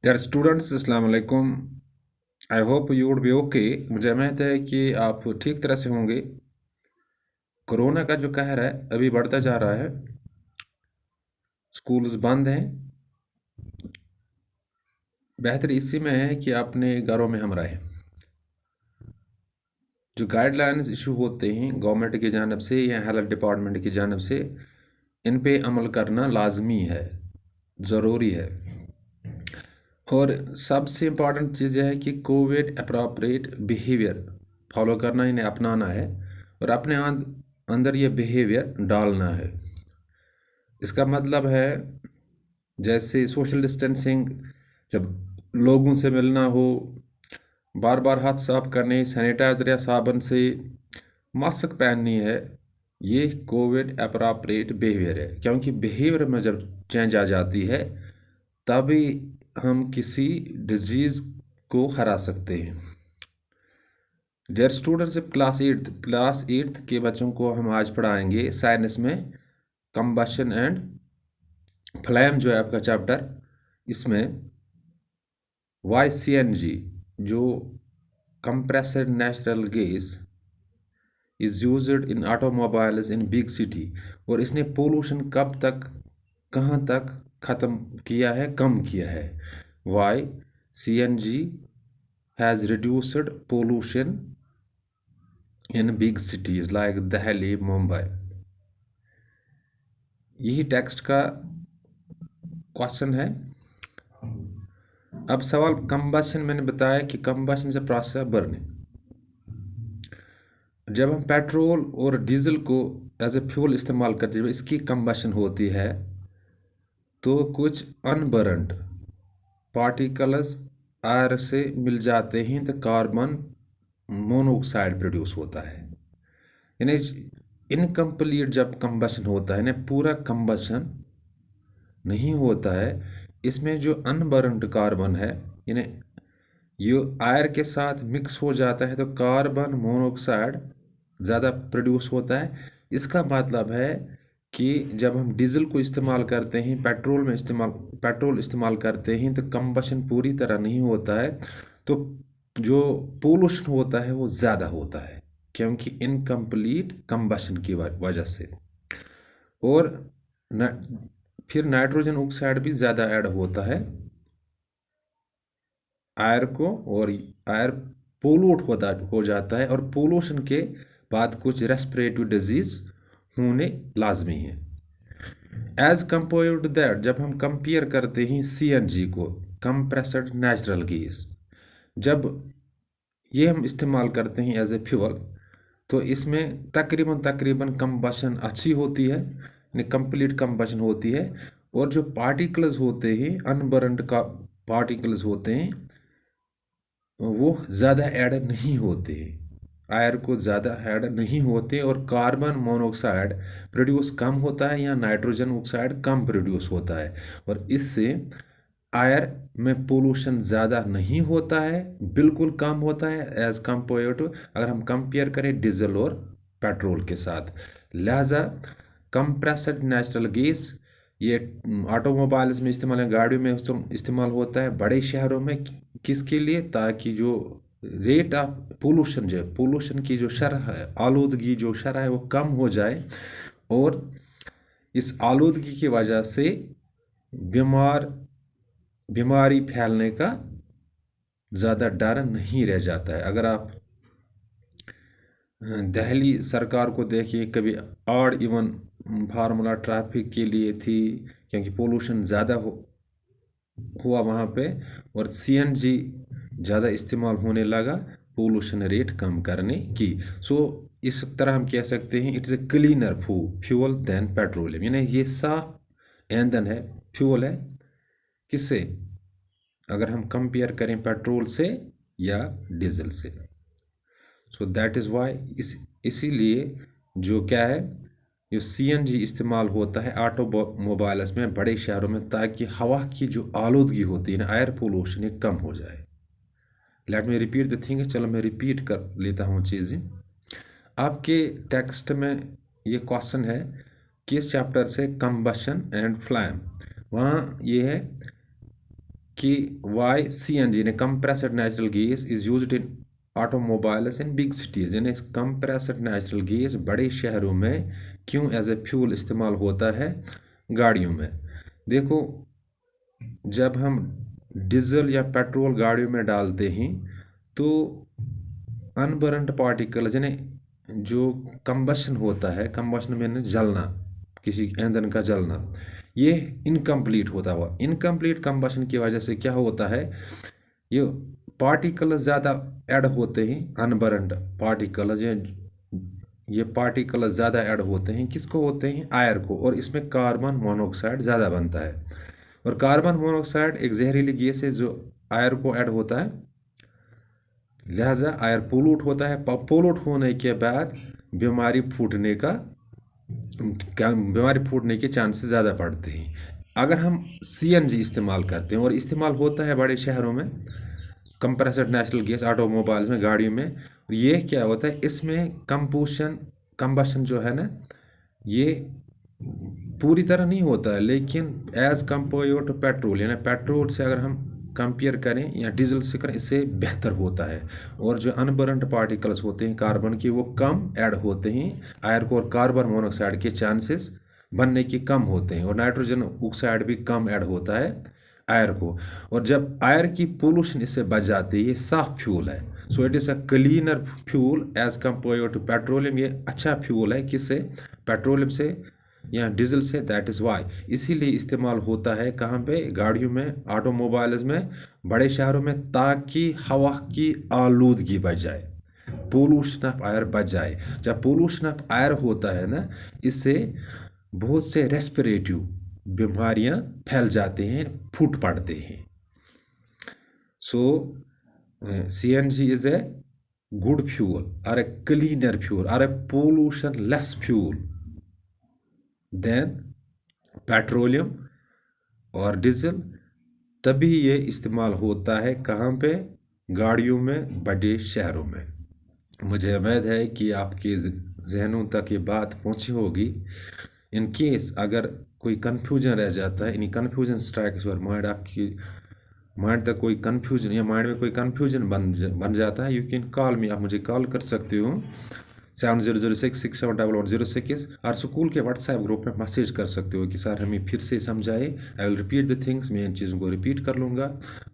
यार स्टूडेंट्स अस्सलाम वालेकुम। I hope you would be okay. मुझे उम्मीद है कि आप ठीक तरह से होंगे। कोरोना का जो कहर है अभी बढ़ता जा रहा है। स्कूल्स बंद हैं। बेहतर इसी में है कि अपने घरों में हम रहें। जो गाइडलाइंस इशू होते हैं गवर्नमेंट की जानब से या हेल्थ डिपार्टमेंट की जानब से, इन पे अमल करना लाजमी है, ज़रूरी है। और सबसे इम्पॉर्टेंट चीज़ यह है कि कोविड अप्रोप्रिएट बिहेवियर फॉलो करना, इन्हें अपनाना है और अपने अंदर ये बिहेवियर डालना है। इसका मतलब है जैसे सोशल डिस्टेंसिंग, जब लोगों से मिलना हो, बार बार हाथ साफ करने, सैनिटाइजर या साबुन से, मास्क पहननी है। ये कोविड अप्रोप्रिएट बिहेवियर है, क्योंकि बिहेवियर में जब चेंज आ जाती है तभी हम किसी डिजीज़ को हरा सकते हैं। डियर स्टूडेंट्स, क्लास एट्थ के बच्चों को हम आज पढ़ाएंगे साइंस में कंबशन एंड फ्लेम, जो है आपका चैप्टर। इसमें YCNG, जो compressed natural gas is used in automobiles in big city, और इसने पोल्यूशन कब तक, कहाँ तक ख़त्म किया है, कम किया है। YCNG has reduced pollution in big cities like Delhi, Mumbai। यही टेक्स्ट का क्वेश्चन है। अब सवाल कंबशन, मैंने बताया कि कंबशन से प्रोसेस है बर्निंग। जब हम पेट्रोल और डीजल को एज ए फ्यूल इस्तेमाल करते हैं, जब इसकी कंबशन होती है तो कुछ अनबर्न्ड पार्टिकल्स एयर से मिल जाते हैं तो कार्बन मोनोऑक्साइड प्रोड्यूस होता है। यानी इनकम्प्लीट जब कंबशन होता है ना, पूरा कंबशन नहीं होता है, इसमें जो अनबर्न्ड कार्बन है, यानी ये एयर के साथ मिक्स हो जाता है तो कार्बन मोनोऑक्साइड ज़्यादा प्रोड्यूस होता है। इसका मतलब है कि जब हम डीजल को इस्तेमाल करते हैं, पेट्रोल इस्तेमाल करते हैं, तो कंबशन पूरी तरह नहीं होता है, तो जो पोल्यूशन होता है वो ज़्यादा होता है, क्योंकि इनकम्प्लीट कंबशन की वजह से। और फिर नाइट्रोजन ऑक्साइड भी ज़्यादा ऐड होता है एयर को, और एयर पोल्यूट हो जाता है, और पोल्यूशन के बाद कुछ रेस्पिरेटरी डिजीज़ होने लाजमी है। एज कम्पेयर टू दैट, जब हम कंपेयर करते हैं CNG को, कंप्रेस्ड नेचुरल गैस, जब ये हम इस्तेमाल करते हैं एज ए फ्यूल, तो इसमें तकरीबन कंबशन अच्छी होती है, यानी कंप्लीट कंबशन होती है। और जो पार्टिकल्स होते हैं, अनबर्न्ड का पार्टिकल्स होते हैं, वो ज़्यादा ऐड नहीं होते, एयर को ज़्यादा ऐड नहीं होते, और कार्बन मोनोऑक्साइड प्रोड्यूस कम होता है या नाइट्रोजन ऑक्साइड कम प्रोड्यूस होता है, और इससे एयर में पोल्यूशन ज़्यादा नहीं होता है, बिल्कुल कम होता है एज़ कम्पेयर टू, अगर हम कंपेयर करें डीजल और पेट्रोल के साथ। लिहाजा कंप्रेस्ड नेचुरल गैस ये ऑटोमोबाइल्स में इस्तेमाल है, गाड़ियों में इस्तेमाल होता है, बड़े शहरों में। किसके लिए? ताकि जो रेट ऑफ पोल्यूशन, जो है पोल्यूशन की जो शरह है, आलूदगी जो शरह है, वो कम हो जाए, और इस आलूदगी की वजह से बीमारी फैलने का ज़्यादा डर नहीं रह जाता है। अगर आप दिल्ली सरकार को देखिए, कभी ऑड इवन फार्मूला ट्रैफिक के लिए थी, क्योंकि पोल्यूशन ज़्यादा हुआ वहाँ पे, और CNG ज़्यादा इस्तेमाल होने लगा पोल्यूशन रेट कम करने की। सो इस तरह हम कह सकते हैं it's a cleaner fuel than petroleum, यानी ये साफ ईंधन है, फ्यूल है। किससे? अगर हम कंपेयर करें पेट्रोल से या डीजल से। सो दैट इज़ वाई इसीलिए जो क्या है, जो CNG इस्तेमाल होता है ऑटोमोबाइल्स में, बड़े शहरों में, ताकि हवा की जो आलूदगी होती है ना, एयर पोल्यूशन, ये कम हो जाए। Let me repeat the thing, चलो मैं रिपीट कर लेता हूँ चीज़ें। आपके टेक्स्ट में ये क्वेश्चन है, किस चैप्टर से? Combustion and flame. वहाँ ये है कि वाई CNG यानी compressed natural gas is used in automobiles in big cities, यानी compressed natural gas बड़े शहरों में क्यों एज ए फ्यूल इस्तेमाल होता है गाड़ियों में। देखो, जब हम डीजल या पेट्रोल गाड़ियों में डालते हैं तो अनबर्न्ड पार्टिकल्स यानी जो कंबशन होता है, कंबशन में जलना, किसी ईंधन का जलना, ये इनकम्प्लीट होता हुआ, इनकम्प्लीट कंबशन की वजह से क्या होता है, ये पार्टिकल ज़्यादा ऐड होते हैं, अनबर्न्ड पार्टिकल, ये पार्टिकल ज़्यादा ऐड होते हैं, किसको होते हैं, आयर को, और इसमें कार्बन मोनोऑक्साइड ज़्यादा बनता है। और कार्बन मोनोऑक्साइड एक जहरीली गैस है जो आयर को ऐड होता है, लिहाजा आयर पोलूट होता है। पोलूट होने के बाद बीमारी फूटने के चांसेस ज़्यादा पड़ते हैं। अगर हम CNG इस्तेमाल करते हैं, और इस्तेमाल होता है बड़े शहरों में, कंप्रेस्ड नेचुरल गैस ऑटोमोबाइल्स में, गाड़ियों में, ये क्या होता है, इसमें कंबशन जो है ना, ये पूरी तरह नहीं होता है, लेकिन एज कम्पेयर टू पेट्रोल, यानी पेट्रोल से अगर हम कंपेयर करें या डीजल से करें, इससे बेहतर होता है। और जो अनबर्न्ड पार्टिकल्स होते हैं कार्बन के, वो कम ऐड होते हैं आयर को, और कार्बन मोनोऑक्साइड के चांसेस बनने के कम होते हैं, और नाइट्रोजन ऑक्साइड भी कम ऐड होता है आयर को। और जब आयर की पोल्यूशन इससे बच जाती है, ये साफ फ्यूल है, so it is a cleaner fuel as compare to petroleum. ये अच्छा फ्यूल है, किससे, पेट्रोलियम से या डीजल से, दैट इज़ वाई। इसीलिए इस्तेमाल होता है कहाँ पे, गाड़ियों में, ऑटोमोबाइल्स में, बड़े शहरों में, ताकि हवा की आलूदगी बच जाए, पोल्यूशन ऑफ एयर बच जाए। जब पोल्यूशन ऑफ एयर होता है ना, इससे बहुत से रेस्पिरेटिव बीमारियां फैल जाते हैं, फूट पड़ते हैं। So CNG is a good fuel और ए क्लीनर फ्यूल और a pollution less fuel than petroleum और डीजल। तभी ये इस्तेमाल होता है कहाँ पे, गाड़ियों में, बड़े शहरों में। मुझे उम्मीद है कि आपके जहनों तक ये बात पहुँची होगी। इन केस अगर कोई कन्फ्यूजन रह जाता है, यानी कन्फ्यूजन स्ट्राइक्स और माइंड, आपकी माइंड तक कोई कन्फ्यूजन या माइंड में कोई कन्फ्यूजन बन जाता है, यू कैन कॉल मी, आप मुझे कॉल कर सकते हो 7006671106, और स्कूल के व्हाट्सएप ग्रुप में मैसेज कर सकते हो कि सर हमें फिर से समझाए। I will repeat the things, मैं इन चीज़ों को रिपीट कर लूँगा।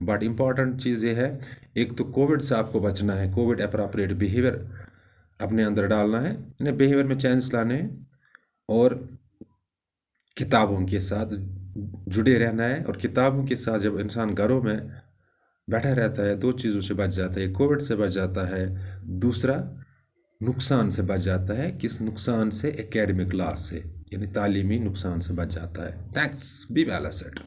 बट इम्पॉर्टेंट चीज़ ये है, एक तो कोविड से आपको बचना है, कोविड अप्रोप्रिएट बिहेवियर अपने अंदर डालना है, इन्हें बिहेवियर में चेंज लाने हैं, और किताबों के साथ जुड़े रहना है। और किताबों के साथ जब इंसान घरों में बैठा रहता है, दो चीज़ों से बच जाता है, कोविड से बच जाता है, दूसरा नुकसान से बच जाता है। किस नुकसान से, एकेडमिक लॉस से, यानी तालीमी नुकसान से बच जाता है। Thanks, be well said.